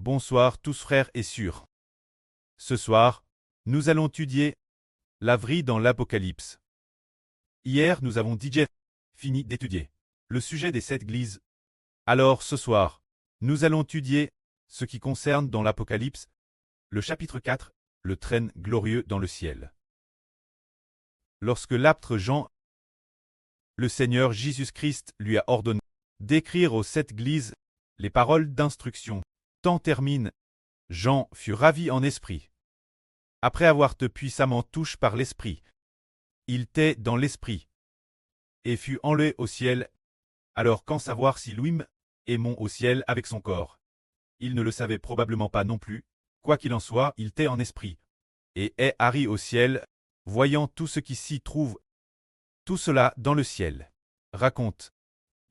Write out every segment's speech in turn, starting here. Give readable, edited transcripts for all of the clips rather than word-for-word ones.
Bonsoir tous frères et sœurs. Ce soir, nous allons étudier la vie dans l'Apocalypse. Hier, nous avons déjà fini d'étudier le sujet des 7 églises. Alors ce soir, nous allons étudier ce qui concerne dans l'Apocalypse, le chapitre 4, le trône glorieux dans le ciel. Lorsque l'apôtre Jean, le Seigneur Jésus-Christ lui a ordonné d'écrire aux 7 églises les paroles d'instruction. Temps termine, Jean fut ravi en esprit. Après avoir été puissamment touché par l'esprit, il était dans l'esprit et fut enlevé au ciel. Alors qu'en savoir si lui-même est monté au ciel avec son corps? Il ne le savait probablement pas non plus. Quoi qu'il en soit, il était en esprit et est arrivé au ciel, voyant tout ce qui s'y trouve. Tout cela dans le ciel raconte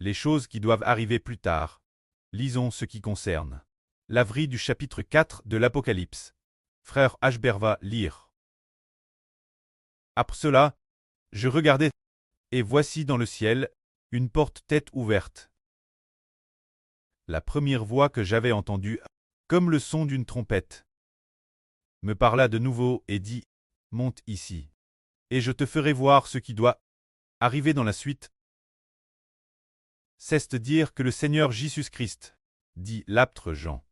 les choses qui doivent arriver plus tard. Lisons ce qui concerne la vie du chapitre 4 de l'Apocalypse. Frère Hbert va lire. Après cela, je regardai, et voici dans le ciel une porte tête ouverte. La première voix que j'avais entendue, comme le son d'une trompette, me parla de nouveau et dit, « Monte ici, et je te ferai voir ce qui doit arriver dans la suite. » C'est-à-dire que le Seigneur Jésus-Christ, dit l'apôtre Jean.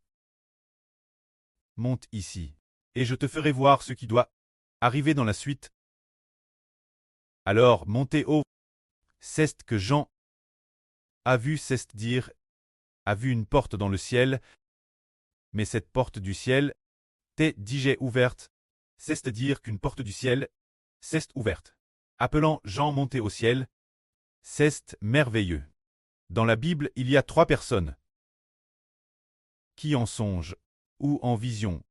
Monte ici, et je te ferai voir ce qui doit arriver dans la suite. Alors montez haut. C'est que Jean a vu, c'est-à-dire a vu une porte dans le ciel, mais cette porte du ciel était déjà ouverte, c'est-à-dire qu'une porte du ciel s'est ouverte. Appelant Jean monter au ciel, c'est merveilleux. Dans la Bible, il y a 3 personnes qui en songe ou en vision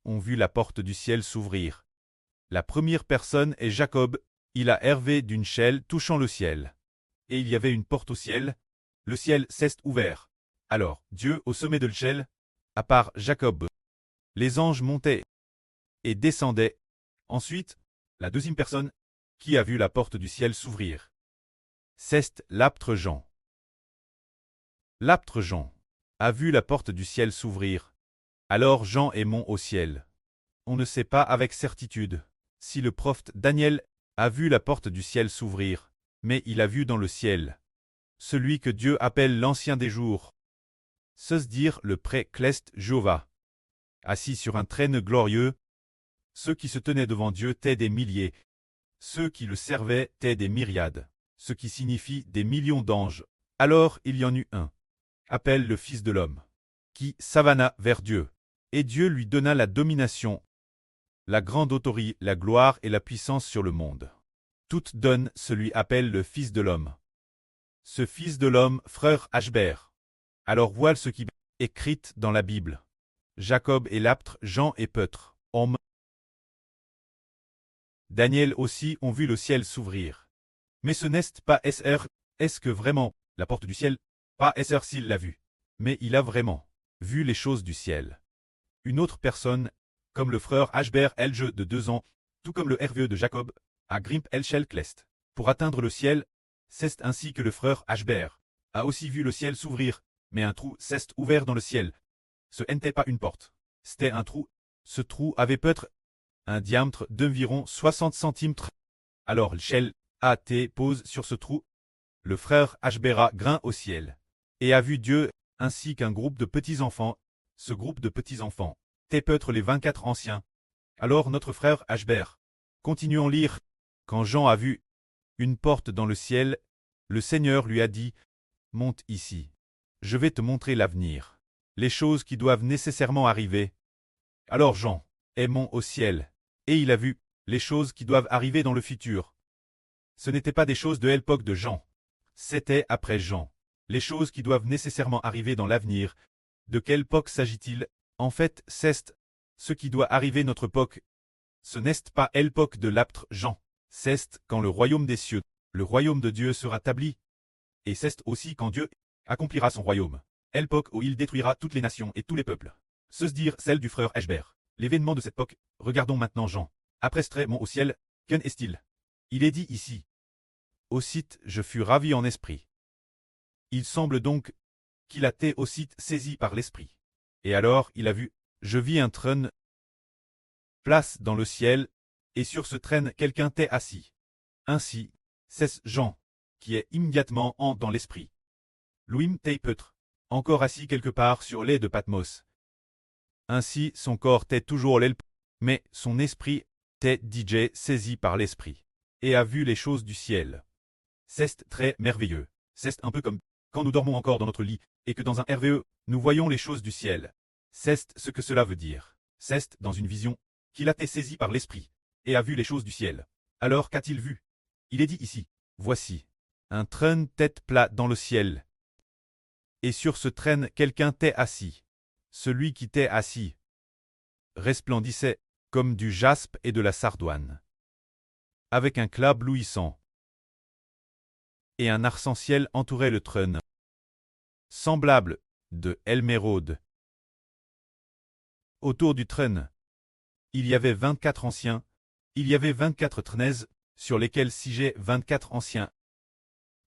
ont vu la porte du ciel s'ouvrir. La première personne est Jacob. Il a rêvé d'une échelle touchant le ciel. Et il y avait une porte au ciel. Le ciel s'est ouvert. Alors, Dieu au sommet de l'échelle, à part Jacob. Les anges montaient et descendaient. Ensuite, la deuxième personne qui a vu la porte du ciel s'ouvrir. C'est l'apôtre Jean. L'apôtre Jean a vu la porte du ciel s'ouvrir. Alors Jean est monté au ciel. On ne sait pas avec certitude si le prophète Daniel a vu la porte du ciel s'ouvrir, mais il a vu dans le ciel celui que Dieu appelle l'Ancien des jours, c'est-à-dire le pré-cleste Jéhovah, assis sur un trône glorieux. Ceux qui se tenaient devant Dieu étaient des milliers, ceux qui le servaient étaient des myriades, ce qui signifie des millions d'anges. Alors il y en eut un, appelle le Fils de l'homme, qui s'avana vers Dieu, et Dieu lui donna la domination, la grande autorité, la gloire et la puissance sur le monde. Toutes donne celui appelle le Fils de l'homme. Ce Fils de l'homme, frère Hbert. Alors voilà ce qui est écrit dans la Bible. Jacob et l'apôtre Jean et Peutre, hommes. Daniel aussi ont vu le ciel s'ouvrir. Mais ce n'est pas SR, est-ce que vraiment, la porte du ciel? Pas SR s'il l'a vu. Mais il a vraiment vu les choses du ciel. Une autre personne, comme le frère Hbert Elge de 2 ans, tout comme le hervieux de Jacob, a grimpé Elchel Clest pour atteindre le ciel. C'est ainsi que le frère Hbert a aussi vu le ciel s'ouvrir, mais un trou s'est ouvert dans le ciel. Ce n'était pas une porte, c'était un trou. Ce trou avait peut-être un diamètre d'environ 60 cm. Alors l'échelle a été posée sur ce trou. Le frère Hbert grimpe au ciel et a vu Dieu ainsi qu'un groupe de petits-enfants. Ce groupe de petits-enfants était peut-être les 24 anciens. Alors notre frère Hbert, continuons lire. Quand Jean a vu une porte dans le ciel, le Seigneur lui a dit, « Monte ici. Je vais te montrer l'avenir, les choses qui doivent nécessairement arriver. » Alors Jean est monté au ciel, et il a vu les choses qui doivent arriver dans le futur. Ce n'étaient pas des choses de l'époque de Jean, c'était après Jean. Les choses qui doivent nécessairement arriver dans l'avenir. De quelle époque s'agit-il? En fait, c'est ce qui doit arriver notre époque. Ce n'est pas l'époque de l'apôtre Jean. C'est quand le royaume des cieux, le royaume de Dieu sera établi. Et c'est aussi quand Dieu accomplira son royaume. L'époque où il détruira toutes les nations et tous les peuples. C'est-à-dire celle du frère Hbert. L'événement de cette époque. Regardons maintenant Jean. Après ce trait, mon au ciel, qu'en est-il? Il est dit ici. Aussitôt je fus ravi en esprit. Il semble donc qu'il a été aussitôt saisi par l'esprit. Et alors il a vu, je vis un trône, place dans le ciel, et sur ce trône quelqu'un était assis. Ainsi, c'est Jean, qui est immédiatement en dans l'esprit. Louim t'est peut-être encore assis quelque part sur l'île de Patmos. Ainsi son corps t'est toujours l'aile, mais son esprit t'est DJ saisi par l'esprit, et a vu les choses du ciel. C'est très merveilleux. C'est un peu comme quand nous dormons encore dans notre lit, et que dans un RVE, nous voyons les choses du ciel. C'est ce que cela veut dire. C'est dans une vision qu'il a été saisi par l'esprit, et a vu les choses du ciel. Alors qu'a-t-il vu? Il est dit ici, voici, un trône tête plat dans le ciel. Et sur ce trône quelqu'un t'est assis. Celui qui t'est assis resplendissait comme du jaspe et de la sardoine, avec un clap bleuissant. Et un arc-en-ciel entourait le trône, semblable de l'émeraude. Autour du trône, il y avait 24 anciens, il y avait 24 trônes, sur lesquels siégeaient 24 anciens,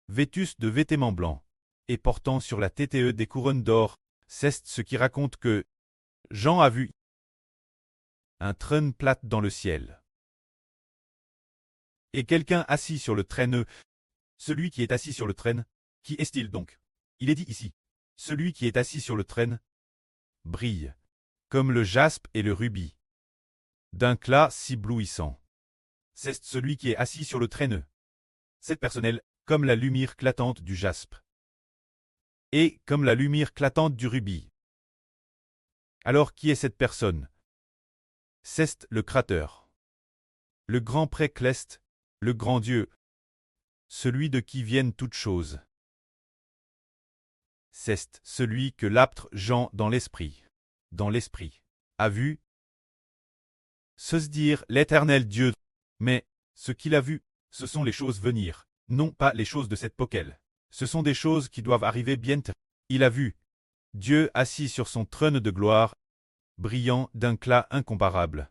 vêtus de vêtements blancs, et portant sur la tête des couronnes d'or. C'est ce qui raconte que Jean a vu un trône plate dans le ciel. Et quelqu'un assis sur le trône. Celui qui est assis sur le trône, qui est-il donc? Il est dit ici, celui qui est assis sur le trône brille, comme le jaspe et le rubis, d'un éclat si bleuissant. C'est celui qui est assis sur le trône. C'est personnel, comme la lumière éclatante du jaspe, et comme la lumière éclatante du rubis. Alors qui est cette personne? C'est le Créateur, le grand Précleste, le grand Dieu, celui de qui viennent toutes choses. C'est celui que l'apôtre Jean dans l'esprit, a vu se dire l'Éternel Dieu. Mais ce qu'il a vu, ce sont les choses venir, non pas les choses de cette époque. Ce sont des choses qui doivent arriver bientôt. Il a vu Dieu assis sur son trône de gloire, brillant d'un éclat incomparable.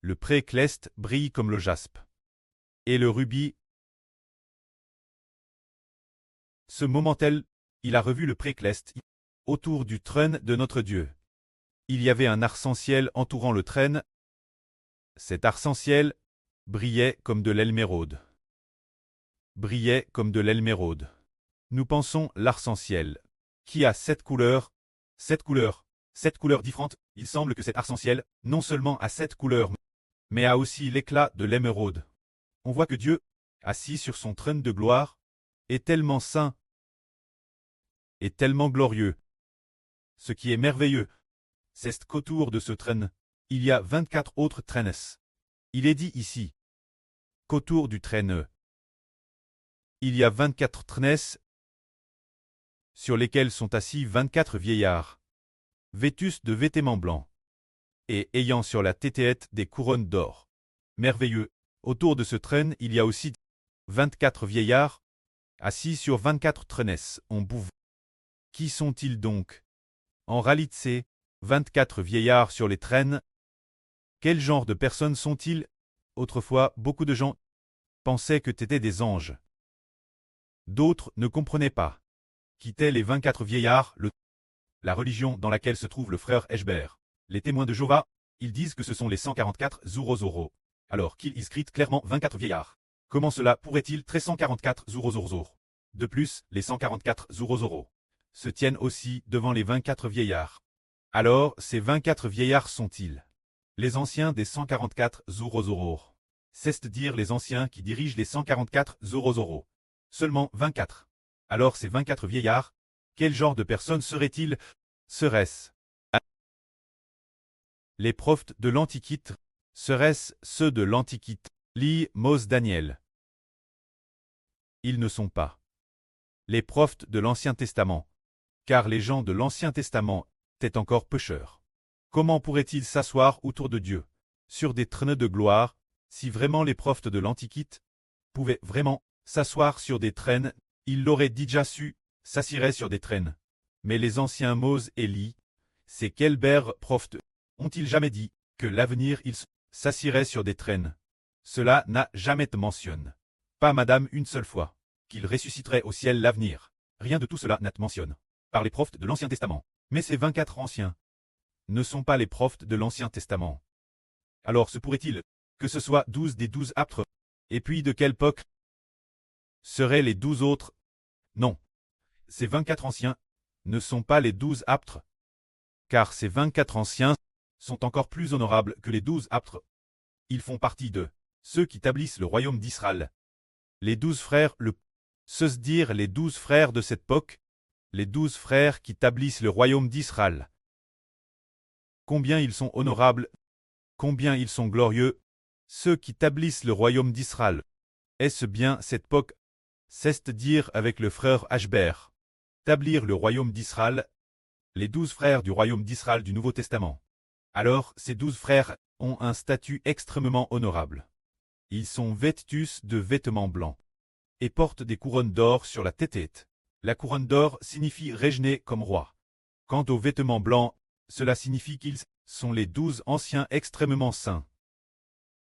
Le précleste brille comme le jaspe, et le rubis. Ce moment-là, il a revu le précleste autour du trône de notre Dieu. Il y avait un arc-en-ciel entourant le trône. Cet arc-en-ciel brillait comme de l'émeraude. Brillait comme de l'émeraude. Nous pensons l'arc-en-ciel, qui a 7 couleurs, 7 couleurs différentes. Il semble que cet arc-en-ciel, non seulement a 7 couleurs, mais a aussi l'éclat de l'émeraude. On voit que Dieu, assis sur son trône de gloire, est tellement saint et tellement glorieux. Ce qui est merveilleux, c'est qu'autour de ce trône, il y a 24 autres trônes. Il est dit ici qu'autour du trône, il y a 24 trônes sur lesquels sont assis 24 vieillards, vêtus de vêtements blancs, et ayant sur la tête des couronnes d'or. Merveilleux, autour de ce trône il y a aussi 24 vieillards, assis sur 24 trônes en bouve. Qui sont-ils donc? En réalité, 24 vieillards sur les trônes. Quel genre de personnes sont-ils? Autrefois, beaucoup de gens pensaient que c'étaient des anges. D'autres ne comprenaient pas. Qu'étaient les 24 vieillards, la religion dans laquelle se trouve le frère Eshbert. Les témoins de Jéhovah, ils disent que ce sont les 144 Zurozoro. Alors qu'ils inscritent clairement 24 vieillards. Comment cela pourrait-il être 144 Zurozoro? De plus, les 144 Zurozoro se tiennent aussi devant les 24 vieillards. Alors, ces 24 vieillards sont-ils les anciens des 144 Zurozoro? C'est-à-dire les anciens qui dirigent les 144 Zurozoro. Seulement 24. Alors ces 24 vieillards, quel genre de personnes seraient-ils? Seraient-ce les prophètes de l'Antiquité? Seraient-ce ceux de l'Antiquité? Lis Mose Daniel. Ils ne sont pas les prophètes de l'Ancien Testament, car les gens de l'Ancien Testament étaient encore pécheurs. Comment pourraient-ils s'asseoir autour de Dieu, sur des trônes de gloire, si vraiment les prophètes de l'Antiquité pouvaient vraiment s'asseoir sur des trônes? Ils l'auraient déjà su, s'assiraient sur des trônes. Mais les anciens Mose et Élie, ces quels prophètes, ont-ils jamais dit que l'avenir ils s'assiraient sur des trônes? Cela n'a jamais été mentionné. Pas madame une seule fois. Qu'ils ressusciteraient au ciel l'avenir. Rien de tout cela n'a été mentionné par les prophètes de l'Ancien Testament. Mais ces 24 anciens ne sont pas les prophètes de l'Ancien Testament. Alors se pourrait-il que ce soit 12 des 12 apôtres? Et puis de quelle époque seraient les 12 autres? Non. Ces 24 anciens ne sont pas les 12 apôtres, car ces 24 anciens sont encore plus honorables que les 12 apôtres. Ils font partie de ceux qui établissent le royaume d'Israël. Les 12 frères, se dire les 12 frères de cette époque, les 12 frères qui établissent le royaume d'Israël. Combien ils sont honorables, combien ils sont glorieux, ceux qui établissent le royaume d'Israël. Est-ce bien cette époque? C'est-à-dire avec le frère Ashbert. Établir le royaume d'Israël, les 12 frères du royaume d'Israël du Nouveau Testament. Alors, ces 12 frères ont un statut extrêmement honorable. Ils sont vêtus de vêtements blancs et portent des couronnes d'or sur la tête. La couronne d'or signifie régner comme roi. Quant aux vêtements blancs, cela signifie qu'ils sont les 12 anciens extrêmement saints.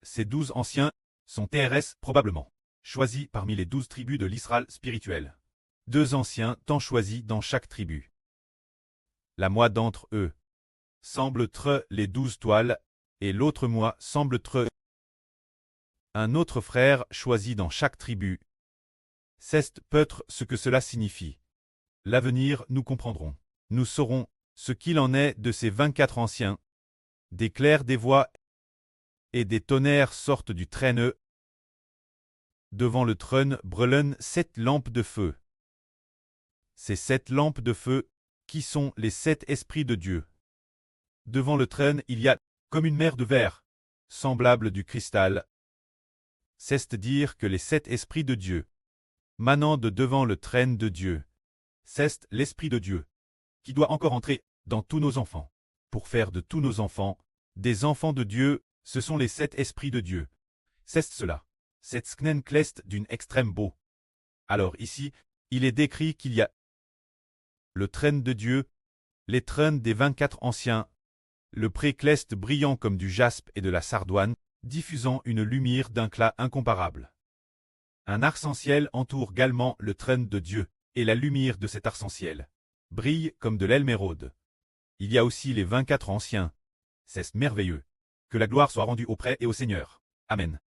Ces 12 anciens sont TRS probablement choisis parmi les 12 tribus de l'Israël spirituel. 2 anciens tant choisis dans chaque tribu. La moi d'entre eux semble être les 12 toiles, et l'autre moi semble être un autre frère choisi dans chaque tribu. C'est peut-être ce que cela signifie. L'avenir nous comprendrons. Nous saurons ce qu'il en est de ces 24 anciens. Des clairs des voix et des tonnerres sortent du traîneau. Devant le trône brûlent 7 lampes de feu. Ces 7 lampes de feu, qui sont les 7 esprits de Dieu. Devant le trône il y a comme une mer de verre, semblable du cristal. C'est-à-dire que les 7 esprits de Dieu, manant de devant le trône de Dieu, c'est l'Esprit de Dieu, qui doit encore entrer dans tous nos enfants. Pour faire de tous nos enfants des enfants de Dieu, ce sont les 7 esprits de Dieu. C'est cela. C'est Sknenclest d'une extrême beau. Alors ici, il est décrit qu'il y a le trône de Dieu, les trônes des 24 anciens, le précleste brillant comme du jaspe et de la sardoine, diffusant une lumière d'un éclat incomparable. Un arc-en-ciel entoure également le trône de Dieu, et la lumière de cet arc-en-ciel brille comme de l'émeraude. Il y a aussi les 24 anciens. C'est merveilleux. Que la gloire soit rendue au Prêtre et au Seigneur. Amen.